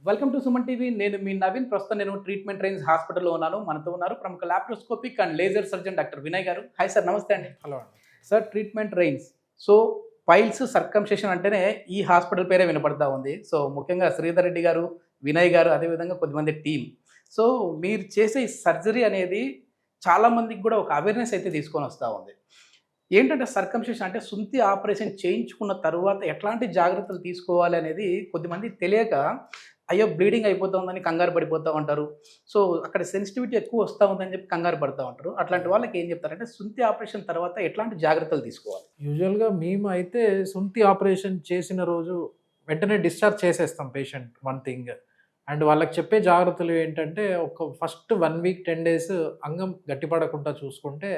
Welcome to Suman TV. నేను మీ నవీన్. ప్రస్తుతం నేను ట్రీట్మెంట్ రేంజ్ హాస్పిటల్లో ఉన్నాను. మనతో ఉన్నారు ప్రముఖ laparoscopic and laser surgeon doctor Vinay గారు. హాయ్ సార్, నమస్తే అండి. హలో అండి. Sir, treatment range. So piles circumcision అంటేనే ఈ హాస్పిటల్ పేరే వినపడతా ఉంది. సో ముఖ్యంగా శ్రీధర్ రెడ్డి గారు, వినయ్ గారు, అదేవిధంగా కొద్దిమంది టీం. సో మీరు చేసే ఈ సర్జరీ అనేది చాలా మందికి కూడా ఒక అవేర్నెస్ అయితే తీసుకొని వస్తూ ఉంది. ఏంటంటే సర్కంషేషన్ అంటే సుంతి ఆపరేషన్ చేయించుకున్న తర్వాత ఎట్లాంటి జాగ్రత్తలు తీసుకోవాలి అనేది కొద్దిమంది తెలియక అయ్యో బ్లీడింగ్ అయిపోతుందని కంగారు పడిపోతూ ఉంటారు. సో అక్కడ సెన్సిటివిటీ ఎక్కువ వస్తూ ఉందని చెప్పి కంగారు పడుతూ ఉంటారు. అట్లాంటి వాళ్ళకి ఏం చెప్తారంటే సుంతి ఆపరేషన్ తర్వాత ఎట్లాంటి జాగ్రత్తలు తీసుకోవాలి? యూజువల్గా మేము అయితే సుంతి ఆపరేషన్ చేసిన రోజు వెంటనే డిశ్చార్జ్ చేసేస్తాం పేషెంట్. వన్ థింగ్ అండ్ వాళ్ళకి చెప్పే జాగ్రత్తలు ఏంటంటే ఒక ఫస్ట్ 1 వీక్ 10 డేస్ అంగం గట్టిపడకుండా చూసుకుంటే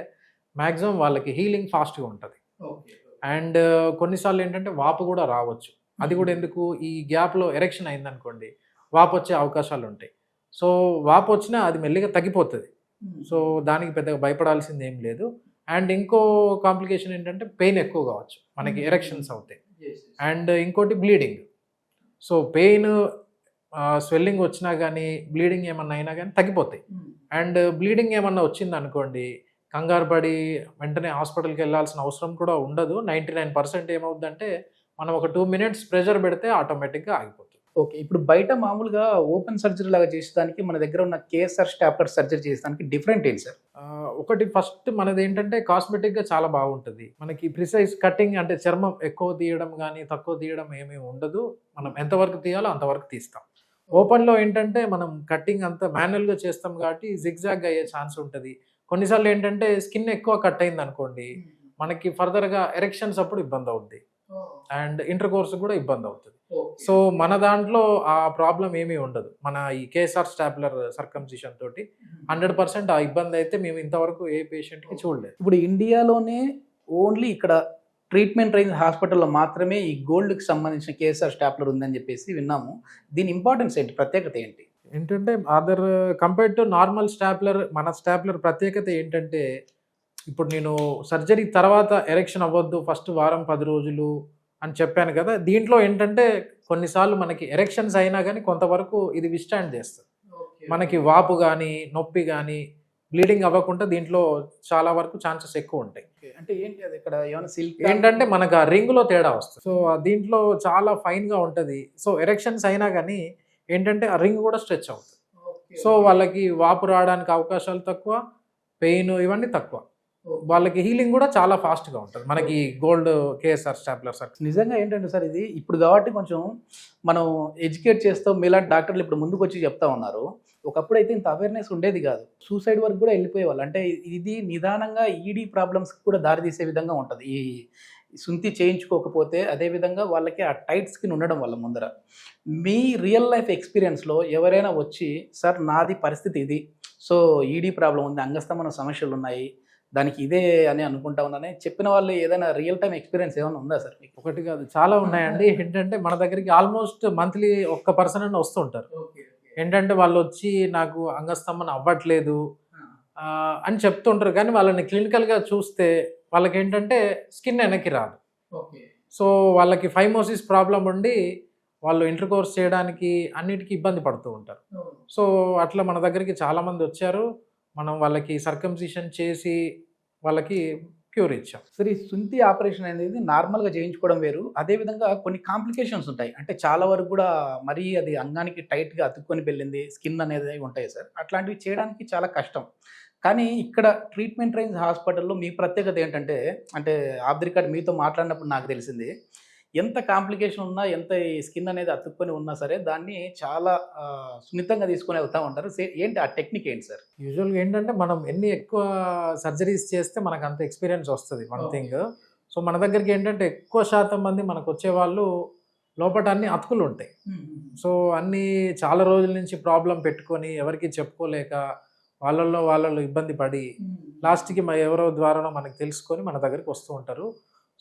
మ్యాక్సిమం వాళ్ళకి హీలింగ్ ఫాస్ట్గా ఉంటుంది. అండ్ కొన్నిసార్లు ఏంటంటే వాపు కూడా రావచ్చు. అది కూడా ఎందుకు, ఈ గ్యాప్లో ఎరెక్షన్ అయిందనుకోండి వాపు వచ్చే అవకాశాలు ఉంటాయి. సో వాపు వచ్చినా అది మెల్లిగా తగ్గిపోతుంది. సో దానికి పెద్దగా భయపడాల్సింది ఏం లేదు. అండ్ ఇంకో కాంప్లికేషన్ ఏంటంటే పెయిన్ ఎక్కువ కావచ్చు, మనకి ఎరెక్షన్స్ అవుతాయి. అండ్ ఇంకోటి బ్లీడింగ్. సో పెయిన్ స్వెల్లింగ్ వచ్చినా కానీ బ్లీడింగ్ ఏమన్నా అయినా కానీ తగ్గిపోతాయి. అండ్ బ్లీడింగ్ ఏమన్నా వచ్చింది అనుకోండి కంగారు పడి వెంటనే హాస్పిటల్కి వెళ్ళాల్సిన అవసరం కూడా ఉండదు. 99% ఏమవుతుందంటే మనం ఒక 2 minutes ప్రెషర్ పెడితే ఆటోమేటిక్గా ఆగిపోతుంది. ఓకే, ఇప్పుడు బయట మామూలుగా ఓపెన్ సర్జరీ లాగా చేసేదానికి మన దగ్గర ఉన్న కేఎస్ఆర్ స్టాప్లర్ సర్జరీ చేసేదానికి డిఫరెంట్ ఏంటి సార్? ఒకటి ఫస్ట్ మనది ఏంటంటే కాస్మెటిక్గా చాలా బాగుంటుంది. మనకి ప్రిసైజ్ కటింగ్ అంటే చర్మం ఎక్కువ తీయడం కానీ తక్కువ తీయడం ఏమీ ఉండదు. మనం ఎంతవరకు తీయాలో అంతవరకు తీస్తాం. ఓపెన్లో ఏంటంటే మనం కటింగ్ అంతా మాన్యువల్గా చేస్తాం కాబట్టి జిగ్జాగ్ అయ్యే ఛాన్స్ ఉంటుంది. కొన్నిసార్లు ఏంటంటే స్కిన్ ఎక్కువ కట్ అయింది అనుకోండి మనకి ఫర్దర్గా ఎరెక్షన్స్ అప్పుడు ఇబ్బంది అవుద్ది అండ్ ఇంటర్ కోర్స్ కూడా ఇబ్బంది అవుతుంది. సో మన దాంట్లో ఆ ప్రాబ్లం ఏమీ ఉండదు. మన ఈ కేఎస్ఆర్ స్టాప్లర్ సర్కంసిషన్ తోటి 100% ఆ ఇబ్బంది అయితే మేము ఇంతవరకు ఏ పేషెంట్కి చూడలేదు. ఇప్పుడు ఇండియాలోనే ఓన్లీ ఇక్కడ ట్రీట్మెంట్ రేంజ్ హాస్పిటల్లో మాత్రమే ఈ గోల్డ్కి సంబంధించిన కేఎస్ఆర్ స్టాప్లర్ ఉందని చెప్పేసి విన్నాము. దీని ఇంపార్టెన్స్ ఏంటి, ప్రత్యేకత ఏంటి? ఏంటంటే other compared to normal stapler, మన స్టాప్లర్ ప్రత్యేకత ఏంటంటే ఇప్పుడు నేను సర్జరీ తర్వాత ఎరెక్షన్ అవ్వద్దు ఫస్ట్ వారం 10 రోజులు అని చెప్పాను కదా. దీంట్లో ఏంటంటే కొన్నిసార్లు మనకి ఎరెక్షన్స్ అయినా కానీ కొంతవరకు ఇది విస్టాండ్ చేస్తుంది. మనకి వాపు కానీ నొప్పి కానీ బ్లీడింగ్ అవ్వకుండా దీంట్లో చాలా వరకు ఛాన్సెస్ ఎక్కువ ఉంటాయి. అంటే ఏంటి అది, ఇక్కడ ఏమైనా సిల్క్ ఏంటంటే మనకు ఆ రింగ్లో తేడా వస్తుంది. సో దీంట్లో చాలా ఫైన్గా ఉంటుంది. సో ఎరెక్షన్స్ అయినా కానీ ఏంటంటే ఆ రింగ్ కూడా స్ట్రెచ్ అవుతుంది. సో వాళ్ళకి వాపు రావడానికి అవకాశాలు తక్కువ, పెయిన్ ఇవన్నీ తక్కువ. వాళ్ళకి హీలింగ్ కూడా చాలా ఫాస్ట్గా ఉంటుంది మనకి గోల్డ్ కేఎస్ఆర్ స్టాప్లర్ సార్. నిజంగా ఏంటంటే సార్ ఇది ఇప్పుడు కాబట్టి కొంచెం మనం ఎడ్యుకేట్ చేస్తాం. మీలాంటి డాక్టర్లు ఇప్పుడు ముందుకు వచ్చి చెప్తా ఉన్నారు. ఒకప్పుడు అయితే ఇంత అవేర్నెస్ ఉండేది కాదు. సూసైడ్ వరకు కూడా వెళ్ళిపోయేవాళ్ళు. అంటే ఇది నిదానంగా ఈడీ ప్రాబ్లమ్స్ కూడా దారితీసే విధంగా ఉంటుంది ఈ సుంతి చేయించుకోకపోతే. అదేవిధంగా వాళ్ళకి ఆ టైట్ స్కిన్ ఉండడం వల్ల ముందర మీ రియల్ లైఫ్ ఎక్స్పీరియన్స్లో ఎవరైనా వచ్చి సార్ నాది పరిస్థితి ఇది, సో ఈడీ ప్రాబ్లం ఉంది, అంగస్తమన సమస్యలు ఉన్నాయి, దానికి ఇదే అని అనుకుంటా ఉన్నానే చెప్పిన వాళ్ళు ఏదైనా రియల్ టైం ఎక్స్పీరియన్స్ ఏమైనా ఉందా సార్ మీకు? ఒకటి కాదు చాలా ఉన్నాయండి. ఏంటంటే మన దగ్గరికి ఆల్మోస్ట్ మంత్లీ ఒక్క పర్సన్ అని వస్తుంటారు. ఏంటంటే వాళ్ళు వచ్చి నాకు అంగస్తంభన అవ్వట్లేదు అని చెప్తుంటారు. కానీ వాళ్ళని క్లినికల్గా చూస్తే వాళ్ళకి ఏంటంటే స్కిన్ వెనక్కి రాదు. సో వాళ్ళకి ఫైమోసిస్ ప్రాబ్లం ఉండి వాళ్ళు ఇంటర్ కోర్స్ చేయడానికి అన్నిటికీ ఇబ్బంది పడుతూ ఉంటారు. సో అట్లా మన దగ్గరికి చాలామంది వచ్చారు. మనం వాళ్ళకి సర్కంసిషన్ చేసి వాళ్ళకి క్యూర్ ఇచ్చాం. సరే, ఈ సుంతి ఆపరేషన్ అనేది నార్మల్గా చేయించుకోవడం వేరు, అదేవిధంగా కొన్ని కాంప్లికేషన్స్ ఉంటాయి. అంటే చాలా వరకు కూడా మరీ అది అంగానికి టైట్గా అతుక్కొని వెళ్ళింది స్కిన్ అనేది ఉంటాయి సార్. అట్లాంటివి చేయడానికి చాలా కష్టం. కానీ ఇక్కడ ట్రీట్మెంట్ రేంజ్ హాస్పిటల్లో మీ ప్రత్యేకత ఏంటంటే, అంటే ఆఫ్ ది రికార్డ్ మీతో మాట్లాడినప్పుడు నాకు తెలిసింది ఎంత కాంప్లికేషన్ ఉన్నా, ఎంత ఈ స్కిన్ అనేది అతుక్కొని ఉన్నా సరే దాన్ని చాలా సున్నితంగా తీసుకొని వెళ్తూ ఉంటారు. ఏంటి ఆ టెక్నిక్ ఏంటి సార్? యూజువల్గా ఏంటంటే మనం ఎన్ని ఎక్కువ సర్జరీస్ చేస్తే మనకు అంత ఎక్స్పీరియన్స్ వస్తుంది వన్ థింగ్. సో మన దగ్గరికి ఏంటంటే ఎక్కువ శాతం మంది మనకు వచ్చేవాళ్ళు లోపల అన్ని అతుకులు ఉంటాయి. సో అన్నీ చాలా రోజుల నుంచి ప్రాబ్లం పెట్టుకొని ఎవరికి చెప్పుకోలేక వాళ్ళలో ఇబ్బంది పడి లాస్ట్కి ఎవరో ద్వారానో మనకు తెలుసుకొని మన దగ్గరికి వస్తూ ఉంటారు.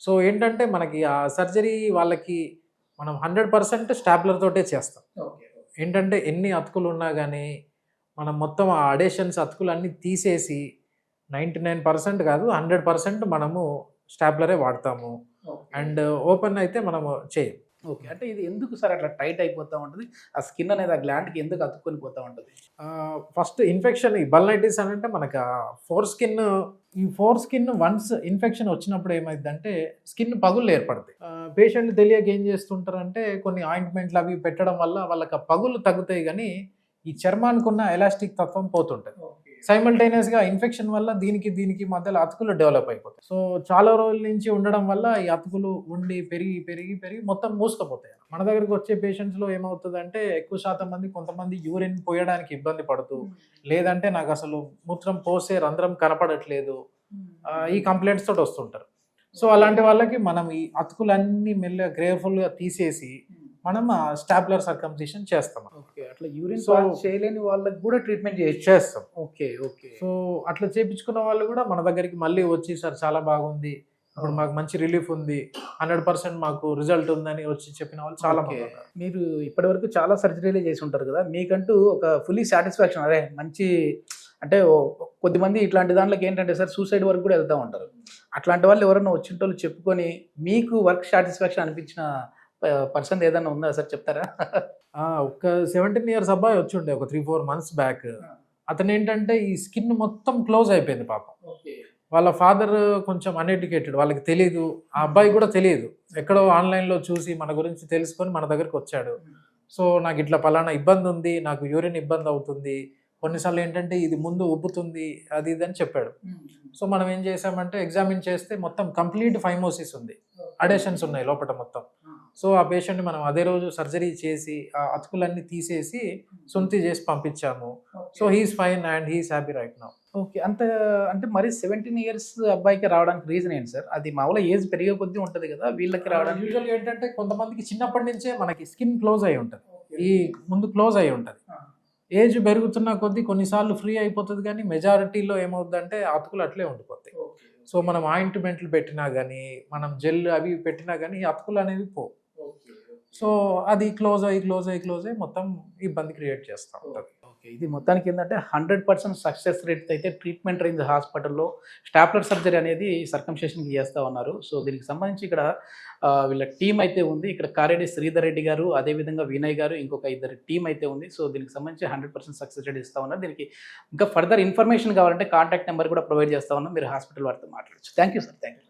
సో ఏంటంటే మనకి ఆ సర్జరీ వాళ్ళకి మనం 100% స్టాప్లర్ తోటే చేస్తాం. ఏంటంటే ఎన్ని అతుకులు ఉన్నా కానీ మనం మొత్తం ఆ అడేషన్స్ అతుకులు అన్నీ తీసేసి 99% కాదు 100% మనము స్టాప్లరే వాడతాము. అండ్ ఓపెన్ అయితే మనము చేయం. ఓకే. అంటే ఇది ఎందుకు సార్ అట్లా టైట్ అయిపోతా ఉంటది? ఆ స్కిన్ అనేది ఆ గ్లాండ్‌కి ఎందుకు అతుక్కొని పోతా ఉంటది? ఫస్ట్ ఇన్ఫెక్షన్ ఈ బల్నైటిస్ అని అంటే మనకు ఈ ఫోర్ స్కిన్ వన్స్ ఇన్ఫెక్షన్ వచ్చినప్పుడు ఏమైందంటే స్కిన్ పగుళ్ళు ఏర్పడతాయి. పేషెంట్లు తెలియక ఏం చేస్తుంటారంటే కొన్ని ఆయింట్మెంట్లు అవి పెట్టడం వల్ల వాళ్ళకి ఆ పగుళ్ళు తగ్గుతాయి కానీ ఈ చర్మానికి ఉన్న ఎలాస్టిక్ తత్వం పోతుంటది. సైమల్టేనియస్గా ఇన్ఫెక్షన్ వల్ల దీనికి మధ్యలో అతుకులు డెవలప్ అయిపోతాయి. సో చాలా రోజుల నుంచి ఉండడం వల్ల ఈ అతుకులు ఉండి పెరిగి మొత్తం మూసుకుపోతాయి. మన దగ్గరికి వచ్చే పేషెంట్స్లో ఏమవుతుందంటే ఎక్కువ శాతం మంది కొంతమంది యూరిన్ పోయడానికి ఇబ్బంది పడుతూ లేదంటే నాకు అసలు మూత్రం పోసే రంధ్రం కనపడట్లేదు ఈ కంప్లైంట్స్ తోటి వస్తుంటారు. సో అలాంటి వాళ్ళకి మనం ఈ అతుకులన్నీ మెల్లగా గ్రేఫుల్గా తీసేసి మనం స్టాప్లర్ సర్కంసిషన్ చేస్తాం. ఓకే. అట్లా యూరిన్ పాస్ చేయలేని వాళ్ళకి కూడా ట్రీట్మెంట్ చేస్తాం. ఓకే. ఓకే. సో అట్లా చేపించుకున్న వాళ్ళు కూడా మన దగ్గరికి మళ్ళీ వచ్చి సార్ చాలా బాగుంది, ఇప్పుడు మాకు మంచి రిలీఫ్ ఉంది, 100% మాకు రిజల్ట్ ఉందని వచ్చి చెప్పిన వాళ్ళు చాలా మంది ఉన్నారు. మీరు ఇప్పటివరకు చాలా సర్జరీలే చేసి ఉంటారు కదా, మీకంటూ ఒక ఫుల్లీ సాటిస్ఫాక్షన్ అరే మంచి అంటే కొద్దిమంది ఇట్లాంటి దాంట్లోకి ఏంటంటే సార్ సూసైడ్ వరకు కూడా వెళ్తూ ఉంటారు. అట్లాంటి వాళ్ళు ఎవరైనా వచ్చింటోళ్ళు చెప్పుకొని మీకు వర్క్ సాటిస్ఫాక్షన్ అనిపించిన పర్సన్ ఏదైనా ఉందా సార్, చెప్తారా? ఒక 17 years అబ్బాయి వచ్చిండే ఒక 3-4 months బ్యాక్. అతను ఏంటంటే ఈ స్కిన్ మొత్తం క్లోజ్ అయిపోయింది పాపం. వాళ్ళ ఫాదర్ కొంచెం అన్ఎడ్యుకేటెడ్, వాళ్ళకి తెలియదు, ఆ అబ్బాయి కూడా తెలియదు, ఎక్కడో ఆన్లైన్లో చూసి మన గురించి తెలుసుకొని మన దగ్గరికి వచ్చాడు. సో నాకు ఇట్లా పలానా ఇబ్బంది ఉంది, నాకు యూరిన్ ఇబ్బంది అవుతుంది, కొన్నిసార్లు ఏంటంటే ఇది ముందు ఉబ్బుతుంది అది ఇది అని చెప్పాడు. సో మనం ఏం చేసామంటే ఎగ్జామిన్ చేస్తే మొత్తం కంప్లీట్ ఫైమోసిస్ ఉంది, అడేషన్స్ ఉన్నాయి లోపల మొత్తం. సో ఆ పేషెంట్ని మనం అదే రోజు సర్జరీ చేసి ఆ అతుకులన్నీ తీసేసి సొంతి చేసి పంపించాము. So he's fine and he's happy right now. Okay. అంత అంటే మరి 17 years అబ్బాయికి రావడానికి రీజన్ ఏంటి సార్? అది మామూలుగా ఏజ్ పెరిగే కొద్దీ ఉంటుంది కదా వీళ్ళకి రావడానికి? యూజువల్గా ఏంటంటే కొంతమందికి చిన్నప్పటి నుంచే మనకి స్కిన్ క్లోజ్ అయి ఉంటుంది, ఈ ముందు క్లోజ్ అయి ఉంటుంది. ఏజ్ పెరుగుతున్న కొద్దీ కొన్నిసార్లు ఫ్రీ అయిపోతుంది కానీ మెజారిటీలో ఏమవుతుందంటే అతుకులు అట్లే ఉండిపోతాయి. సో మనం ఆయింట్మెంట్లు పెట్టినా కానీ మనం జెల్ అవి పెట్టినా కానీ అతుకులు అనేవి పోవు. సో అది క్లోజ్ అయ్యి మొత్తం ఇబ్బంది క్రియేట్ చేస్తూ ఉంటుంది. ఓకే. ఇది మొత్తానికి ఏంటంటే 100% సక్సెస్ రేట్ అయితే ట్రీట్మెంట్ రేంజ్ హాస్పిటల్లో స్టాప్లర్ సర్జరీ అనేది సర్కంషేషన్కి చేస్తూ ఉన్నారు. సో దీనికి సంబంధించి ఇక్కడ వీళ్ళ టీం అయితే ఉంది. ఇక్కడ కారెడ్డి శ్రీధర్ రెడ్డి గారు, అదేవిధంగా వినయ్ గారు, ఇంకొక ఇద్దరు టీం అయితే ఉంది. సో దీనికి సంబంధించి 100% సక్సెస్ రేట్ ఇస్తూ ఉన్నారు. దీనికి ఇంకా ఫర్దర్ ఇన్ఫర్మేషన్ కావాలంటే కాంటాక్ట్ నెంబర్ కూడా ప్రొవైడ్ చేస్తూ ఉన్నాం, మీరు హాస్పిటల్ వారితో మాట్లాడచ్చు. Thank you sir. Thank you.